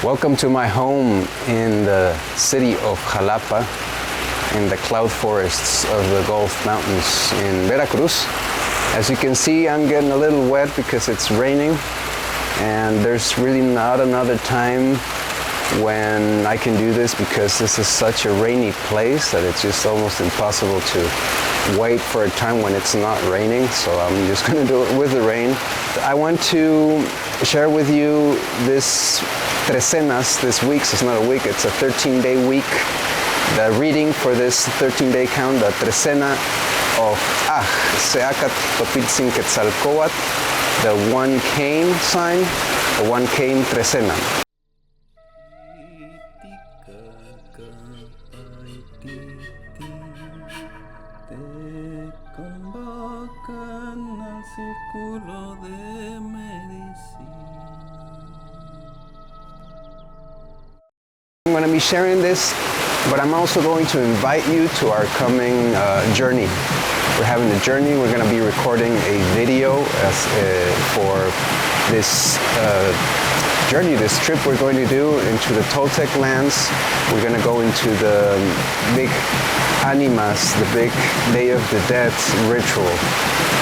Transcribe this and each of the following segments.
Welcome to my home in the city of Jalapa, in the cloud forests of the Gulf Mountains in Veracruz. As you can see, I'm getting a little wet because it's raining, and there's really not another time when I can do this because this is such a rainy place that it's just almost impossible to wait for a time when it's not raining, so I'm just going to do it with the rain. I want to share with you this Trecenas, this week. It's not a week, it's a 13-day week. The reading for this 13-day count, the Trecena of Se Acatl, Topitzin Quetzalcoatl, the one cane sign, the one cane Trecena. Te convocan al Círculo de I'm going to be sharing this, but I'm also going to invite you to our coming journey. We're having a journey. We're going to be recording a video for this journey, this trip we're going to do into the Toltec lands. We're going to go into the big animas, the big Day of the Dead ritual,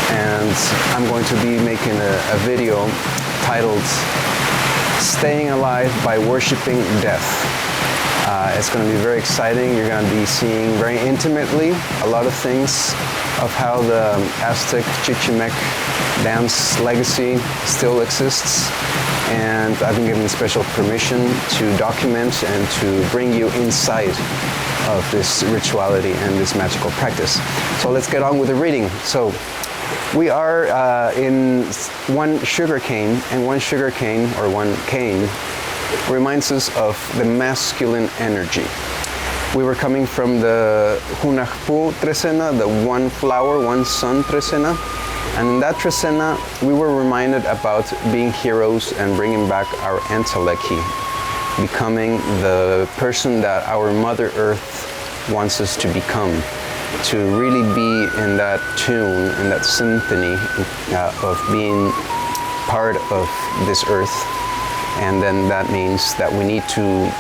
and I'm going to be making a video titled Staying Alive by Worshipping Death. It's going to be very exciting. You're going to be seeing very intimately a lot of things of how the Aztec Chichimec dance legacy still exists, and I've been given special permission to document and to bring you inside of this rituality and this magical practice. So let's get on with the reading. So we are in one sugar cane, and one sugar cane, or one cane, reminds us of the masculine energy. We were coming from the Hunahpu Trecena, the one flower, one sun Trecena, and in that Trecena we were reminded about being heroes and bringing back our entelechy, becoming the person that our Mother Earth wants us to become, to really be in that tune, in that symphony of being part of this earth. And then that means that we need to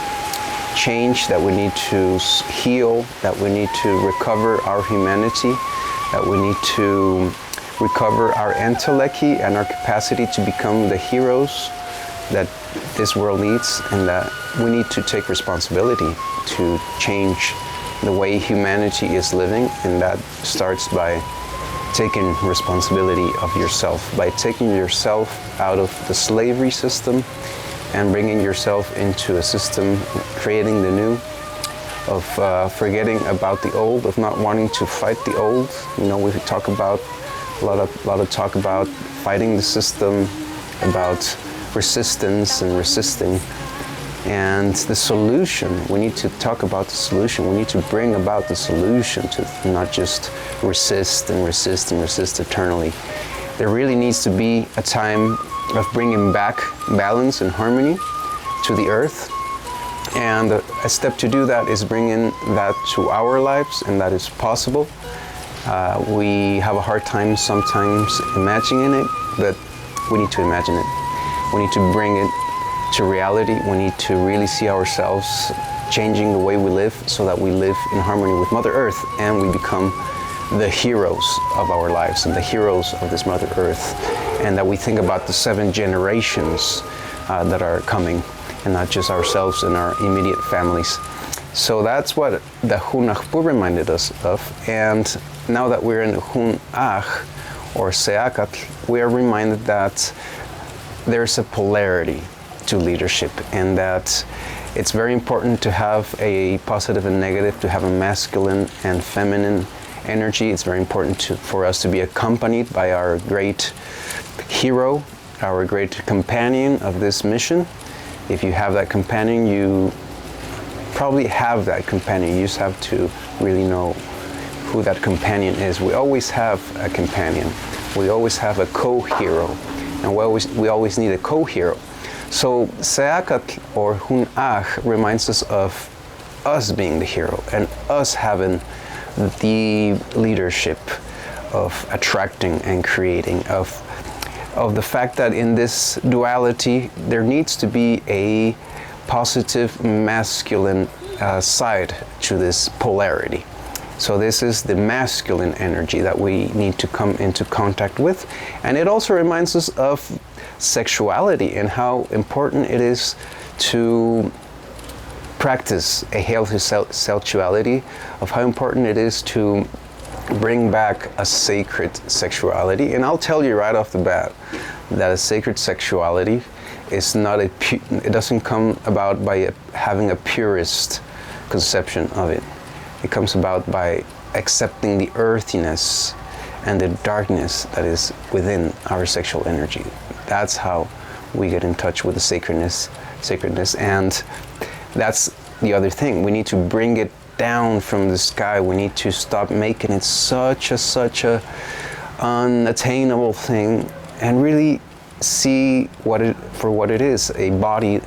change, that we need to heal, that we need to recover our humanity, that we need to recover our entelechy and our capacity to become the heroes that this world needs, and that we need to take responsibility to change the way humanity is living, and that starts by taking responsibility of yourself, by taking yourself out of the slavery system and bringing yourself into a system, creating the new, of forgetting about the old, of not wanting to fight the old. You know, we talk about a lot of talk about fighting the system, about resistance and resisting. And the solution, we need to talk about the solution. We need to bring about the solution, to not just resist and resist and resist eternally. There really needs to be a time of bringing back balance and harmony to the earth. And a step to do that is bringing that to our lives, and that is possible. We have a hard time sometimes imagining it, but we need to imagine it. We need to bring it to reality. We need to really see ourselves changing the way we live, so that we live in harmony with Mother Earth and we become the heroes of our lives and the heroes of this Mother Earth, and that we think about the 7 generations that are coming, and not just ourselves and our immediate families. So that's what the Hunahpu reminded us of, and now that we're in Hunah, or Se Acatl, we are reminded that there's a polarity to leadership, and that it's very important to have a positive and negative, to have a masculine and feminine energy. It's very important for us to be accompanied by our great hero, our great companion of this mission. If you have that companion, you probably have that companion. You just have to really know who that companion is. We always have a companion. We always have a co-hero, and we always need a co-hero. So Se Acatl, or Hunah, reminds us of us being the hero and us having the leadership of attracting and creating, of the fact that in this duality there needs to be a positive masculine side to this polarity. So this is the masculine energy that we need to come into contact with. And it also reminds us of sexuality and how important it is to practice a healthy sexuality, of how important it is to bring back a sacred sexuality. And I'll tell you right off the bat that a sacred sexuality is not it doesn't come about by having a purist conception of it. It comes about by accepting the earthiness and the darkness that is within our sexual energy. That's how we get in touch with the sacredness, and that's the other thing. We need to bring it down from the sky. We need to stop making it such a unattainable thing, and really see for what it is, a body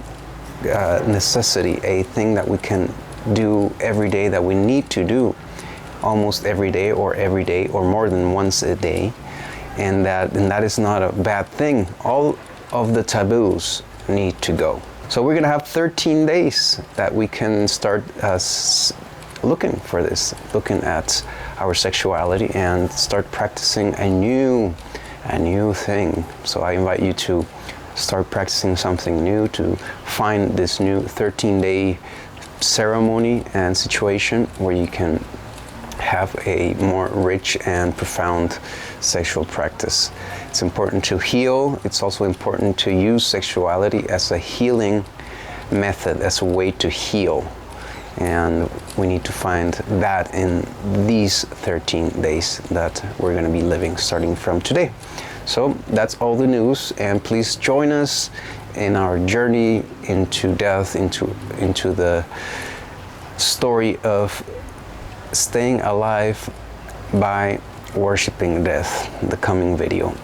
necessity, a thing that we can do every day, that we need to do almost every day or more than once a day, and that is not a bad thing. All of the taboos need to go. So we're gonna have 13 days that we can start looking for this, looking at our sexuality and start practicing a new thing. So I invite you to start practicing something new, to find this new 13-day ceremony and situation where you can have a more rich and profound sexual practice. It's important to heal. It's also important to use sexuality as a healing method, as a way to heal. And we need to find that in these 13 days that we're going to be living starting from today. So that's all the news, and please join us in our journey into death, into the story of staying alive by worshiping death, the coming video.